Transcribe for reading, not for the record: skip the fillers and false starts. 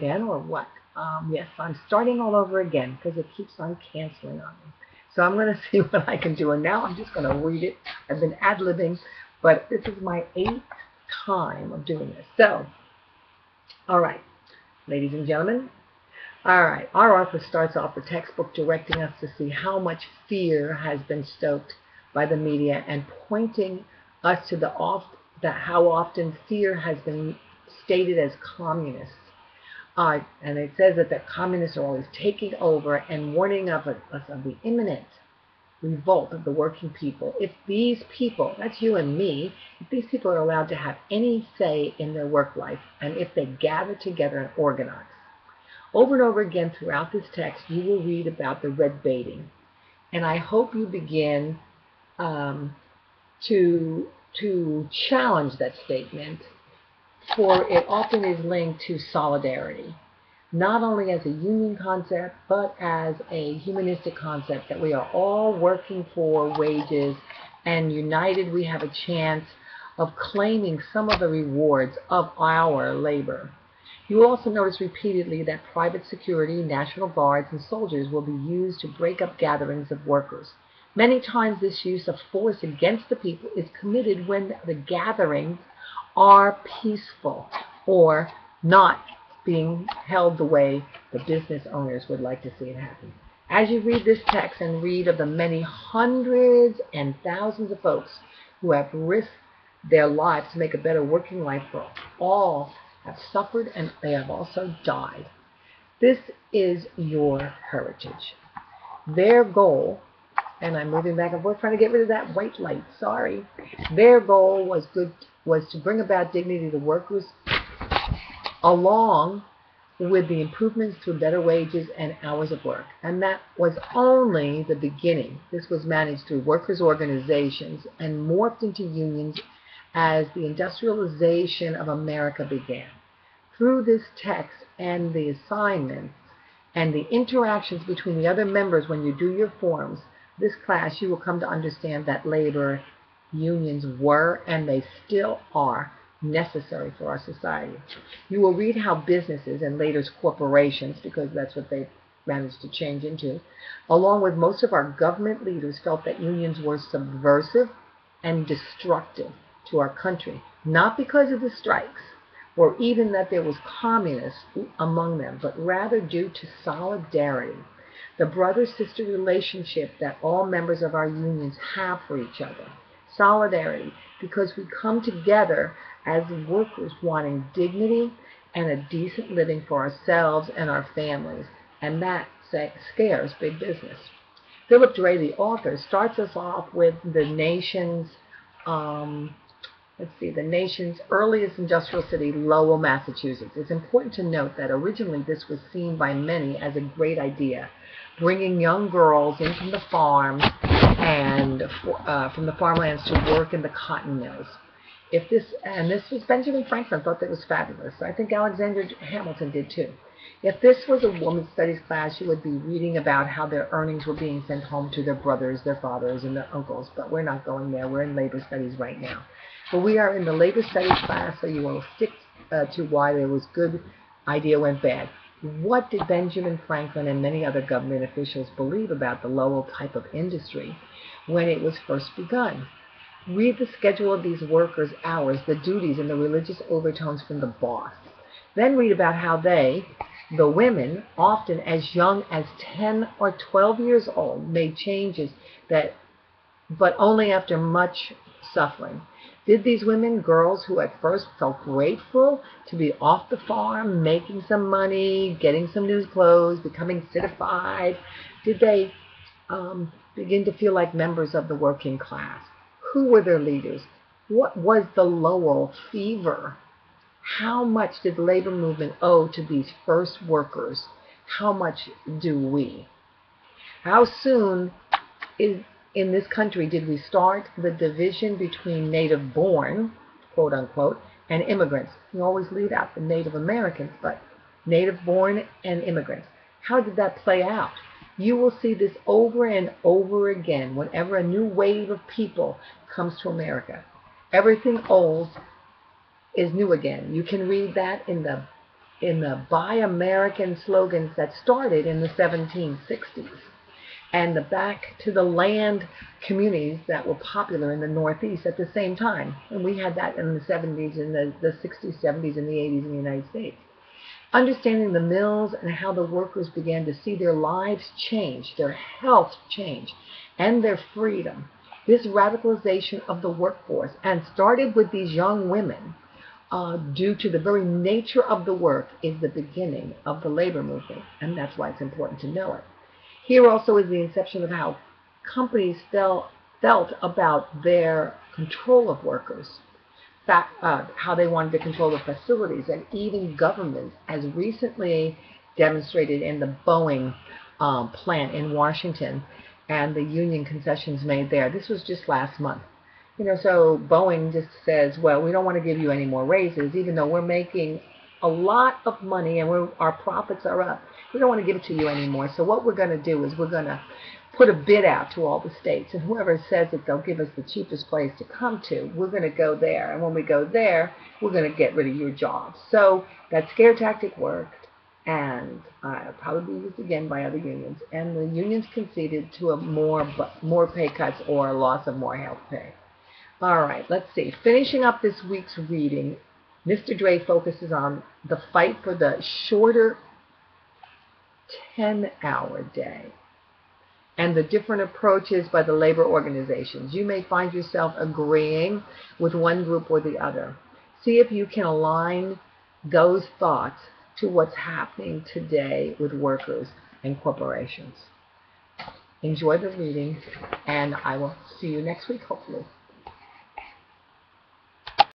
again or what? Yes, I'm starting all over again because it keeps on canceling on me. So I'm going to see what I can do. And now I'm just going to read it. I've been ad-libbing, but this is my 8th time of doing this. So, all right, ladies and gentlemen. All right, our author starts off the textbook directing us to see how much fear has been stoked by the media and pointing us to how often fear has been stated as communists. And it says that the communists are always taking over and warning us of the imminent revolt of the working people. If these people, that's you and me, if these people are allowed to have any say in their work life, and if they gather together and organize. Over and over again throughout this text, you will read about the red baiting. And I hope you begin to challenge that statement, for it often is linked to solidarity, not only as a union concept, but as a humanistic concept that we are all working for wages, and united we have a chance of claiming some of the rewards of our labor. You will also notice repeatedly that private security, National Guards, and soldiers will be used to break up gatherings of workers. Many times this use of force against the people is committed when the gatherings are peaceful or not being held the way the business owners would like to see it happen. As you read this text and read of the many hundreds and thousands of folks who have risked their lives to make a better working life for all, have suffered, and they have also died. This is your heritage. Their goal, and I'm moving back and forth trying to get rid of that white light, sorry. Their goal was to bring about dignity to workers along with the improvements through better wages and hours of work. And that was only the beginning. This was managed through workers' organizations and morphed into unions as the industrialization of America began. Through this text and the assignments and the interactions between the other members when you do your forms, this class, you will come to understand that labor unions were, and they still are, necessary for our society. You will read how businesses, and later corporations, because that's what they managed to change into, along with most of our government leaders, felt that unions were subversive and destructive to our country, not because of the strikes or even that there was communists among them, but rather due to solidarity, the brother-sister relationship that all members of our unions have for each other. Solidarity, because we come together as workers wanting dignity and a decent living for ourselves and our families, and that scares big business. Philip Dray, the author, starts us off with the nation's the nation's earliest industrial city, Lowell, Massachusetts. It's important to note that originally this was seen by many as a great idea, bringing young girls in from the farms and from the farmlands to work in the cotton mills. This was Benjamin Franklin thought that was fabulous. I think Alexander Hamilton did too. If this was a women's studies class, you would be reading about how their earnings were being sent home to their brothers, their fathers, and their uncles. But we're not going there. We're in labor studies right now. But we are in the labor studies class, so you will stick to why there was good idea went bad. What did Benjamin Franklin and many other government officials believe about the Lowell type of industry when it was first begun? Read the schedule of these workers' hours, the duties, and the religious overtones from the boss. Then read about how they, the women, often as young as 10 or 12 years old, made changes but only after much suffering. Did these women, girls who at first felt grateful to be off the farm, making some money, getting some new clothes, becoming citified, did they begin to feel like members of the working class? Who were their leaders? What was the Lowell fever? How much did the labor movement owe to these first workers? How much do we? How soon in this country did we start the division between native-born, quote unquote, and immigrants? We always leave out the Native Americans, but native-born and immigrants. How did that play out? You will see this over and over again whenever a new wave of people comes to America. Everything old is new again. You can read that in the in the Buy American slogans that started in the 1760s, and the back to the land communities that were popular in the Northeast at the same time. And we had that in the 70s, and the 60s, 70s, and the 80s in the United States. Understanding the mills and how the workers began to see their lives change, their health change, and their freedom. This radicalization of the workforce, and started with these young women, due to the very nature of the work, is the beginning of the labor movement, and that's why it's important to know it. Here also is the inception of how companies felt about their control of workers, how they wanted to control the facilities, and even governments, as recently demonstrated in the Boeing plant in Washington and the union concessions made there. This was just last month. So Boeing just says, well, we don't want to give you any more raises, even though we're making a lot of money and our profits are up. We don't want to give it to you anymore. So what we're going to do is we're going to put a bid out to all the states, and whoever says that they'll give us the cheapest place to come to, we're going to go there. And when we go there, we're going to get rid of your jobs. So that scare tactic worked, and probably used again by other unions. And the unions conceded to a more pay cuts or a loss of more health pay. All right, let's see. Finishing up this week's reading, Mr. Dre focuses on the fight for the shorter 10-hour day and the different approaches by the labor organizations. You may find yourself agreeing with one group or the other. See if you can align those thoughts to what's happening today with workers and corporations. Enjoy the reading, and I will see you next week, hopefully.